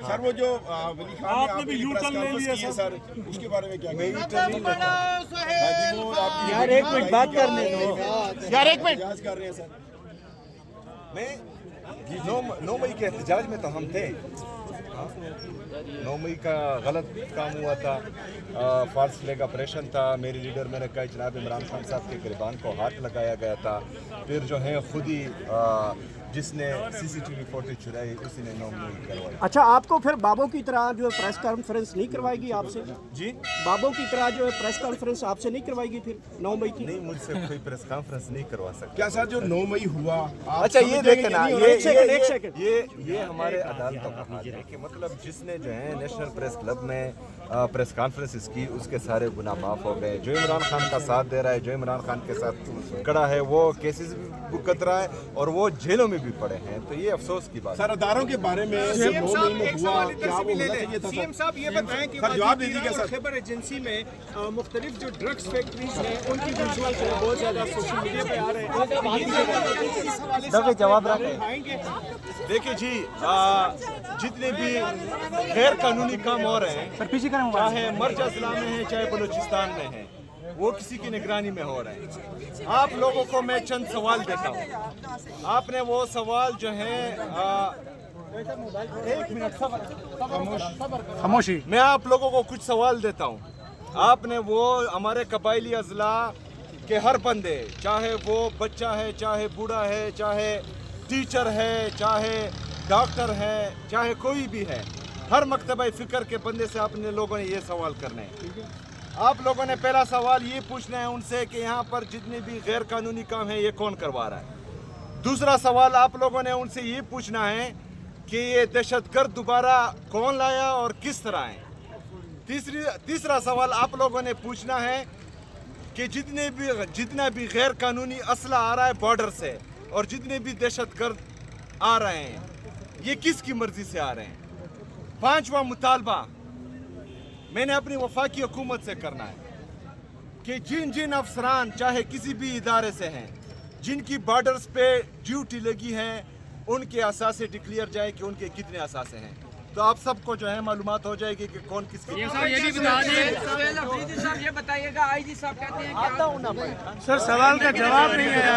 Sir वो जो वली खान ने आपने भी यू टर्न ले लिया है सर, उसके बारे में क्या यार एक मिनट बात करने दो यार, एक मिनट। कर रहे हैं सर? मैं 9 मई के एहतजाज में तो हम थे। 9 मई का गलत काम हुआ था, फॉल्स फ्लैग ऑपरेशन था। मेरे लीडर मैंने कहा जनाब इमरान खान साहब के गिरबान को हाथ लगाया गया था। फिर जो है खुद ही जिसने CCTV फुटेज चुराई उसी ने 9 मई करवाई। अच्छा, आपको फिर बाबों की तरह जो है प्रेस कॉन्फ्रेंस नहीं करवाएगी आपसे? जी, बाबों की तरह जो है प्रेस कॉन्फ्रेंस आपसे नहीं करवाएगी फिर 9 मई की? नहीं, मुझसे कोई प्रेस कॉन्फ्रेंस नहीं करवा सकता। क्या सर जो 9 मई हुआ, आप अच्छा ये देखें ना, एक सेकंड। ये हमारे अदालतों का हाल है कि मतलब जिसने जो है नेशनल प्रेस क्लब में प्रेस कॉन्फ्रेंसेस की उसके सारे गुनाह माफ हो गए। जो इमरान खान का साथ दे रहा है, जो इमरान खान के साथ खड़ा है, वो केसेस भी भुगत रहा है और वो जेलों में भी पड़े हैं। तो ये अफसोस की बात है। सर अदारों के बारे में 9 मई में हुआ, क्या वो होना चाहिए था? सीएम साहब ये बताएं कि सर जवाब दीजिएगा सर। खैबर एजेंसी में मुख्तलिफ जो ड्रग्स फैक्ट्रीज हैं उनकी विजुअल जो है बहुत ज़्यादा सोशल मीडिया पे आ रहे हैं। जवाब देखिए जी, जितने भी गैर कानूनी काम हो रहे हैं, चाहे मरजा जिला में है चाहे बलूचिस्तान में है, वो किसी की निगरानी में हो रहे हैं। आप लोगों को मैं चंद सवाल देता हूँ। आपने वो सवाल जो है एक मिनट खामोशी, मैं आप लोगों को कुछ सवाल देता हूँ। आपने वो हमारे कबायली अजला के हर बंदे, चाहे वो बच्चा है, चाहे बूढ़ा है, चाहे टीचर है, चाहे डॉक्टर है, चाहे कोई भी है, हर मकतबा फ़िक्र के बंदे से आपने लोगों ने ये सवाल करने हैं। आप लोगों ने पहला सवाल ये पूछना है उनसे कि यहाँ पर जितने भी गैर कानूनी काम है ये कौन करवा रहा है। दूसरा सवाल आप लोगों ने उनसे ये पूछना है कि ये दहशतगर्द दोबारा कौन लाया और किस तरह है। तीसरा सवाल आप लोगों ने पूछना है कि जितना भी गैर कानूनी असला आ रहा है बॉर्डर से और जितने भी दहशतगर्द आ रहे हैं ये किसकी मर्जी से आ रहे हैं। पांचवा मुतालबा मैंने अपनी वफाकी हुकूमत से करना है कि जिन जिन अफसरान चाहे किसी भी इदारे से हैं, जिनकी बॉर्डर्स पे ड्यूटी लगी है, उनके असासे डिक्लेयर जाए कि उनके कितने असासे हैं। तो आप सबको जो है मालूमात हो जाएगी कि कौन किसकी। ये भी बता दें साहब, ये बताइएगा आईजी साहब कहते हैं कि सर सवाल का जवाब नहीं आया।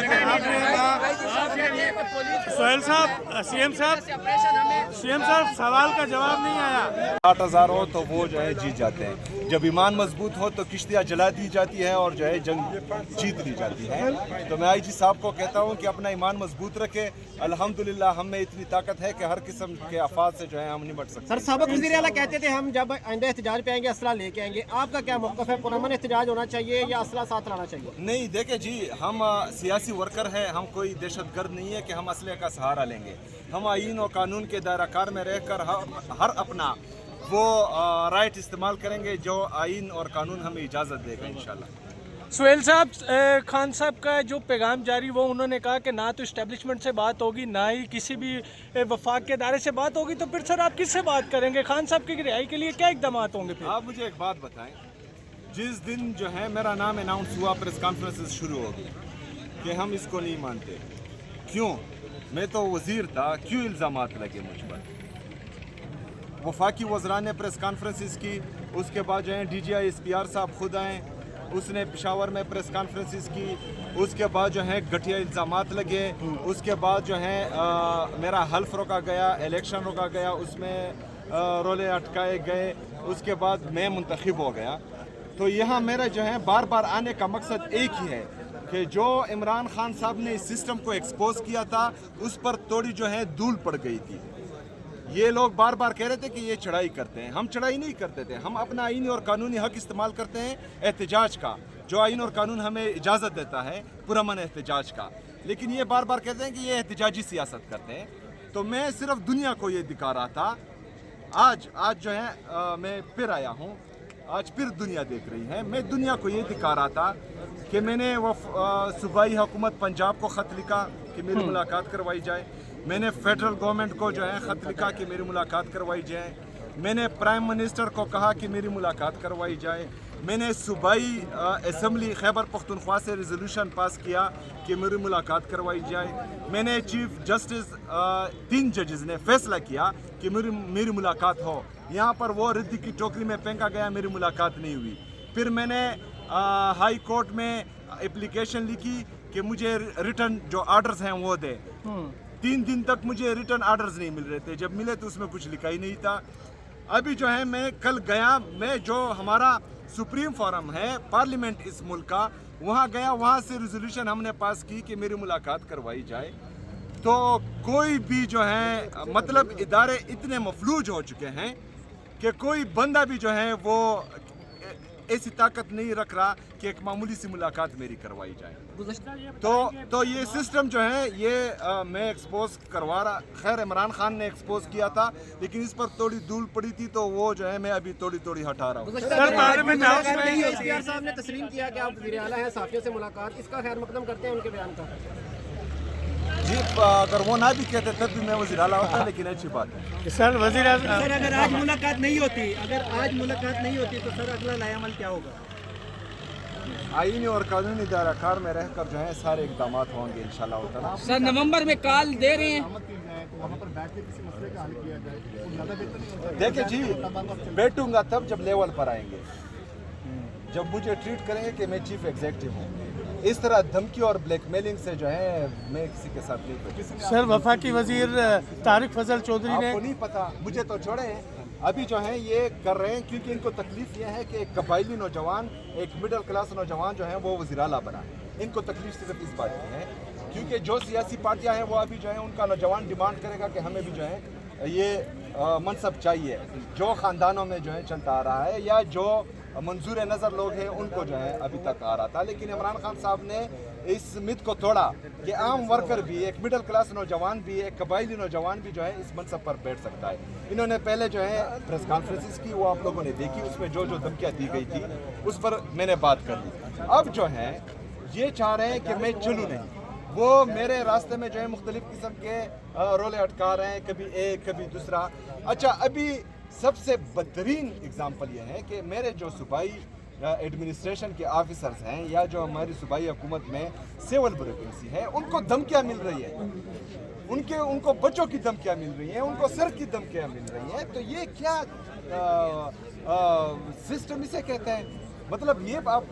सोहेल साहब, सीएम साहब सवाल का जवाब नहीं आया। 8,000 हो तो वो जो है जीत जाते हैं। जब ईमान मजबूत हो तो किश्तियाँ जला दी जाती है और जो है जंग जीत ली जाती है। तो मैं आईजी साहब को कहता हूँ कि अपना ईमान मजबूत रखे। अल्हम्दुलिल्लाह हम में इतनी ताकत है कि हर किस्म के आफात से जो है हम निपट सकते हैं। सर साबिक वज़ीर आला कहते थे हम जब आइंदा एहतजाज पे आएंगे असला लेके आएंगे, आपका क्या मौक़िफ़ है? पुरअमन एहतजाज होना चाहिए या असला साथ लाना चाहिए? नहीं, देखे जी, हम सियासी वर्कर हैं, हम कोई दहशतगर्द नहीं है कि हम असले का सहारा लेंगे। हम आईन और कानून के दायरा कार में रहकर हर अपना वो राइट इस्तेमाल करेंगे जो आइन और कानून हमें इजाज़त देगा इंशाल्लाह। सोहेल साहब, खान साहब का जो पैगाम जारी वो उन्होंने कहा कि ना तो इस्टेब्लिशमेंट से बात होगी ना ही किसी भी वफाक के दायरे से बात होगी, तो फिर सर आप किससे बात करेंगे? खान साहब की रिहाई के लिए क्या इकदाम होंगे फिर? आप मुझे एक बात बताएं, जिस दिन जो है मेरा नाम अनाउंस हुआ, प्रेस कॉन्फ्रेंसेस शुरू हो गई कि हम इसको नहीं मानते, क्यों? मैं तो वज़ीर था, क्यों इल्ज़ामात लगे मुझ पर? वफाकी वज़रान ने प्रेस कॉन्फ्रेंसेस की, उसके बाद जो है DGI SPR साहब खुद आए, उसने पेशावर में प्रेस कॉन्फ्रेंसेस की, उसके बाद जो है घटिया इल्ज़ामात लगे, उसके बाद जो है मेरा हल्फ रोका गया, इलेक्शन रोका गया, उसमें रोले अटकाए गए, उसके बाद मैं मुंतखब हो गया। तो यहाँ मेरा जो है बार बार आने का मकसद एक ही है कि जो इमरान खान साहब ने इस सिस्टम को एक्सपोज किया था उस पर थोड़ी जो है धूल पड़ गई थी। ये लोग बार बार कह रहे थे कि ये चढ़ाई करते हैं, हम चढ़ाई नहीं करते थे, हम अपना आईनी और कानूनी हक इस्तेमाल करते हैं एहतजाज का, जो आईन और कानून हमें इजाज़त देता है पुरअमन एहतजाज का। लेकिन ये बार बार कहते हैं कि ये एहतजाजी सियासत करते हैं। तो मैं सिर्फ दुनिया को ये दिखा रहा था। आज जो है मैं फिर आया हूँ, आज फिर दुनिया देख रही है। मैं दुनिया को ये दिखा रहा था कि मैंने सूबाई हुकूमत पंजाब को ख़त लिखा कि मेरी मुलाकात करवाई जाए, मैंने फेडरल गवर्नमेंट को जो है ख़त लिखा कि मेरी मुलाकात करवाई जाए, मैंने प्राइम मिनिस्टर को कहा कि मेरी मुलाकात करवाई जाए। मैंने सूबाई असम्बली खैबर पख्तूनख्वा से रेजोल्यूशन पास किया कि मेरी मुलाकात करवाई जाए। मैंने चीफ जस्टिस 3 जजेस ने फैसला किया कि मेरी मुलाकात हो। यहाँ पर वो रद्दी की टोकरी में फेंका गया, मेरी मुलाकात नहीं हुई। फिर मैंने हाई कोर्ट में एप्लीकेशन लिखी कि मुझे रिटर्न जो आर्डर्स हैं वो दे। 3 दिन तक मुझे रिटर्न आर्डर्स नहीं मिल रहे थे, जब मिले तो उसमें कुछ लिखा ही नहीं था। अभी जो है मैं कल गया, मैं जो हमारा सुप्रीम फोरम है पार्लियामेंट इस मुल्क का, वहाँ गया, वहाँ से रेजोल्यूशन हमने पास की कि मेरी मुलाकात करवाई जाए। तो कोई भी जो है मतलब इदारे इतने मफलूज हो चुके हैं कि कोई बंदा भी जो है वो ऐसी ताकत नहीं रख रहा कि एक मामूली सी मुलाकात मेरी करवाई जाए। तो ये सिस्टम जो है ये मैं एक्सपोज करवा रहा। खैर इमरान खान ने एक्सपोज किया था, लेकिन इस पर थोड़ी धूल पड़ी थी, तो वो जो है मैं अभी थोड़ी हटा रहा हूँ। एसपीआर साहब ने तस्लीम किया कि आप वज़ीर आला हैं, साफियों से मुलाकात, इसका खैर मकदम करते हैं उनके बयान का। जी अगर वो ना भी कहते तब भी मैं वज़ीर आला होता, लेकिन अच्छी बात है। सर वज़ीर सर अगर आज मुलाकात नहीं होती तो सर अगला लायामल क्या होगा? आईनी और कानूनी दायरा कार में रहकर जो है सारे इकदाम होंगे इंशाल्लाह ताला। सर नवंबर में कॉल दे रहे हैं, देखिए जी बैठूंगा तब जब लेवल पर आएंगे, जब मुझे ट्रीट करेंगे कि मैं चीफ एग्जीक्यूटिव हूँ। इस तरह धमकी और ब्लैकमेलिंग से जो है मैं किसी के साथ नहीं बैठूंगा। सर वफाकी वजीर तारिक फजल चौधरी ने, आपको नहीं पता, मुझे तो छोड़े अभी जो है ये कर रहे हैं क्योंकि इनको तकलीफ ये है कि एक कबायली नौजवान, एक मिडिल क्लास नौजवान जो है वो वज़ीर आला बना। इनको तकलीफ सिर्फ इस बात की है क्योंकि जो सियासी पार्टियां हैं वो अभी जो है उनका नौजवान डिमांड करेगा कि हमें भी जो है ये मनसब चाहिए जो ख़ानदानों में जो है चलता आ रहा है या जो मंजूर नज़र लोग हैं उनको जो है अभी तक आ रहा था। लेकिन इमरान खान साहब ने इस मिथ को तोड़ा कि आम वर्कर भी, एक मिडिल क्लास नौजवान भी, एक कबायली नौजवान भी जो है इस मनसब पर बैठ सकता है। इन्होंने पहले जो है प्रेस कॉन्फ्रेंसेस की, वो आप लोगों ने देखी, उसमें जो धमकियाँ दी गई थी उस पर मैंने बात कर ली। अब जो है ये चाह रहे हैं कि मैं चलूँ नहीं, वो मेरे रास्ते में जो है मुख्तलिफ किस्म के रोले अटका रहे हैं, कभी एक कभी दूसरा। अच्छा अभी सबसे बदतरीन एग्जाम्पल ये है कि मेरे जो सूबाई एडमिनिस्ट्रेशन के ऑफिसर्स हैं या जो हमारी सूबाई हुकूमत में सिविल ब्यूरोक्रेसी है उनको धमकियाँ मिल रही है, उनको बच्चों की धमकियाँ मिल रही हैं, उनको सर की धमकियाँ मिल रही हैं। तो ये क्या सिस्टम इसे कहते हैं? मतलब ये आप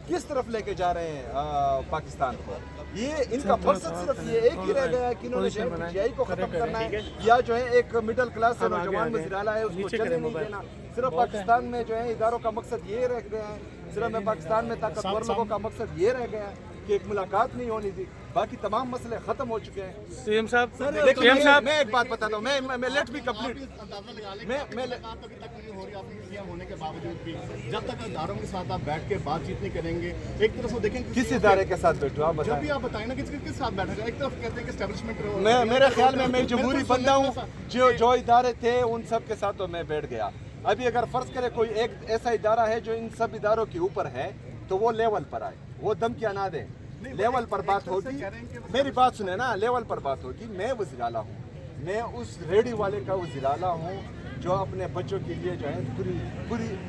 किस तरफ लेके जा रहे हैं पाकिस्तान को? ये इनका मकसद सिर्फ ये एक ही रह गया है कि इन्होंने पीटीआई को खत्म करना है या जो है एक मिडिल क्लास से नौजवान वज़ीर आला है उसको चलने नहीं देना। सिर्फ पाकिस्तान में जो है इदारों का मकसद ये रह गया है, सिर्फ में पाकिस्तान में ताकतवर लोगों का मकसद ये रह गया है कि एक मुलाकात नहीं होनी थी, बाकी तमाम मसले खत्म हो चुके हैं। सीएम साहब मैं एक बात बताता हूँ, मैं लेट बी कंप्लीट, होने के बावजूद भी जब तक इदारों के साथ आप बैठ के बातचीत नहीं करेंगे, एक तरफ वो देखें किस इदारे के साथ बैठो आप जब भी आप बताएं ना किसके साथ बैठेगा। एक तरफ कहते हैं कि एस्टेब्लिशमेंट, मेरे ख्याल में मैं जमहूरी बंदा हूँ, जो इदारे थे उन सब के साथ तो मैं बैठ गया। अभी अगर फर्ज करे कोई एक ऐसा इदारा है जो इन सब इदारों के ऊपर है तो वो लेवल पर आए, वो धमकियाँ ना दे, लेवल पर बात होगी। मेरी बात सुने ना, लेवल पर बात होगी। मैं वज़ीर आला हूँ, मैं उस रेडी वाले का वज़ीर आला हूँ जो अपने बच्चों के लिए जो है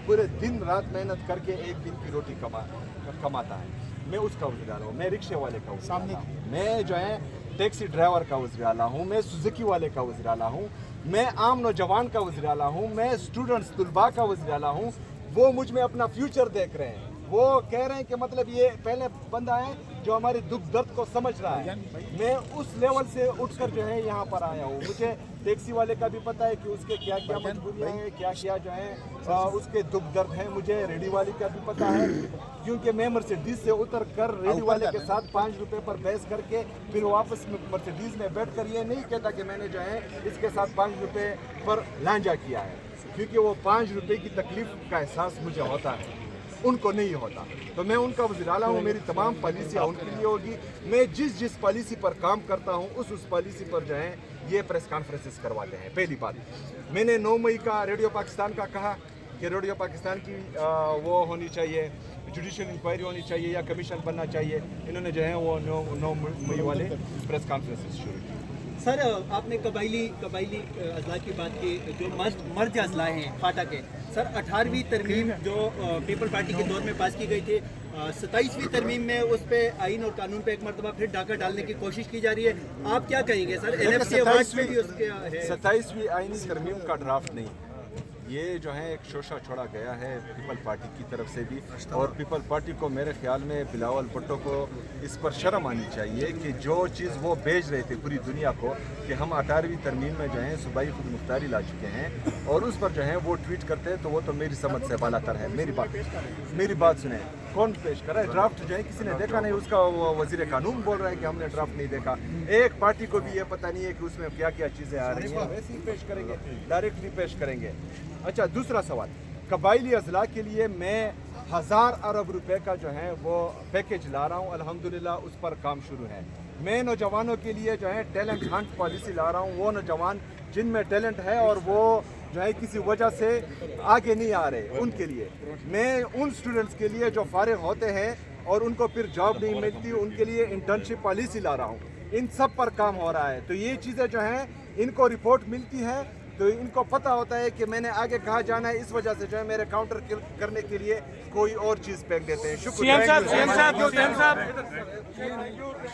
पूरे दिन रात मेहनत करके एक दिन की रोटी कमाता है। मैं उसका वज़ीर आला हूँ, मैं रिक्शे वाले का वज़ीर आला हूँ, मैं जो है टैक्सी ड्राइवर का वज़ीर आला हूँ, मैं सुजुकी वाले का वज़ीर आला हूँ, मैं आम नौजवान का वज़ीर आला हूँ, मैं स्टूडेंट्स तुलबा का वज़ीर आला हूँ। वो मुझ में अपना फ्यूचर देख रहे हैं, वो कह रहे हैं कि मतलब ये पहले बंदा है जो हमारी दुख दर्द को समझ रहा है। मैं उस लेवल से उठकर जो है यहाँ पर आया हूँ। मुझे टैक्सी वाले का भी पता है कि उसके क्या क्या मजबूरियाँ हैं, क्या क्या जो है उसके दुख दर्द हैं। मुझे रेडी वाले का भी पता है क्योंकि मैं मर्सिडीज से उतर कर रेडी वाले के साथ 5 रुपए पर बहस करके फिर वापस मर्सिडीज में बैठ कर ये नहीं कहता कि मैंने जो है इसके साथ 5 रुपए पर लांजा किया है, क्योंकि वो 5 रुपए की तकलीफ का एहसास मुझे होता है, उनको नहीं होता। तो मैं उनका वज़ीर आला हूँ, मेरी तमाम पॉलिसियाँ उनके लिए होगी। मैं जिस पॉलिसी पर काम करता हूँ उस पॉलिसी पर जो है ये प्रेस कॉन्फ्रेंसेस करवाते हैं। पहली बात, मैंने 9 मई का रेडियो पाकिस्तान का कहा कि रेडियो पाकिस्तान की वो होनी चाहिए, जुडिशल इंक्वायरी होनी चाहिए या कमीशन बनना चाहिए। इन्होंने जो है वो 9 मई वाले प्रेस कॉन्फ्रेंसेस शुरू की। سر آپ نے قبائلی اضلاع کی بات کی، جو مرج اضلاع ہیں فاٹا کے، سر 18ویں ترمیم جو پیپل پارٹی کے دور میں پاس کی گئی تھی، 27ویں ترمیم میں اس پہ آئین اور قانون پہ ایک مرتبہ پھر ڈاکہ ڈالنے کی کوشش کی جا رہی ہے، آپ کیا کہیں گے سر؟ NFC ایوارڈ میں بھی اس کے ہے 27ویں آئینی ترمیم کا ڈرافٹ نہیں، یہ جو ہے ایک شوشہ چھوڑا گیا ہے پیپل پارٹی کی طرف سے بھی، اور پیپل پارٹی کو میرے خیال میں بلاول بھٹو کو اس پر شرم آنی چاہیے کہ جو چیز وہ بیچ رہے تھے پوری دنیا کو کہ ہم 18ویں ترمیم میں جو ہیں صوبائی خود مختاری لا چکے ہیں، اور اس پر جو ہے وہ ٹویٹ کرتے ہیں، تو وہ تو میری سمجھ سے بالا تر ہے۔ میری بات سنیں، کون پیش کر رہا ہے ڈرافٹ؟ جو ہے کسی نے دیکھا نہیں، اس کا وزیر قانون بول رہا ہے کہ ہم نے ڈرافٹ نہیں دیکھا۔ ایک پارٹی کو بھی یہ پتہ نہیں ہے کہ اس میں کیا کیا چیزیں آ رہی ہیں، ویسے ہی پیش کریں گے، ڈائریکٹلی پیش کریں گے۔ اچھا، دوسرا سوال، قبائلی اضلاع کے لیے میں 1000 ارب روپے کا جو ہے وہ پیکیج لا رہا ہوں، الحمدللہ اس پر کام شروع ہے۔ میں نوجوانوں کے لیے جو ہے ٹیلنٹ ہنٹ پالیسی لا رہا ہوں، وہ نوجوان جن میں ٹیلنٹ ہے اور وہ جو ہے کسی وجہ سے آگے نہیں آ رہے، ان کے لیے میں ان اسٹوڈنٹس کے لیے جو فارغ ہوتے ہیں اور ان کو پھر جاب نہیں ملتی، ان کے لیے انٹرنشپ پالیسی لا رہا ہوں۔ ان سب پر کام ہو رہا ہے، تو یہ چیزیں جو ہیں ان کو رپورٹ ملتی ہے تو ان کو پتہ ہوتا ہے کہ میں نے آگے کہاں جانا ہے، اس وجہ سے جو ہے میرے کاؤنٹر کرنے کے لیے کوئی اور چیز پھینک دیتے ہیں۔ شکریہ۔ CM صاحب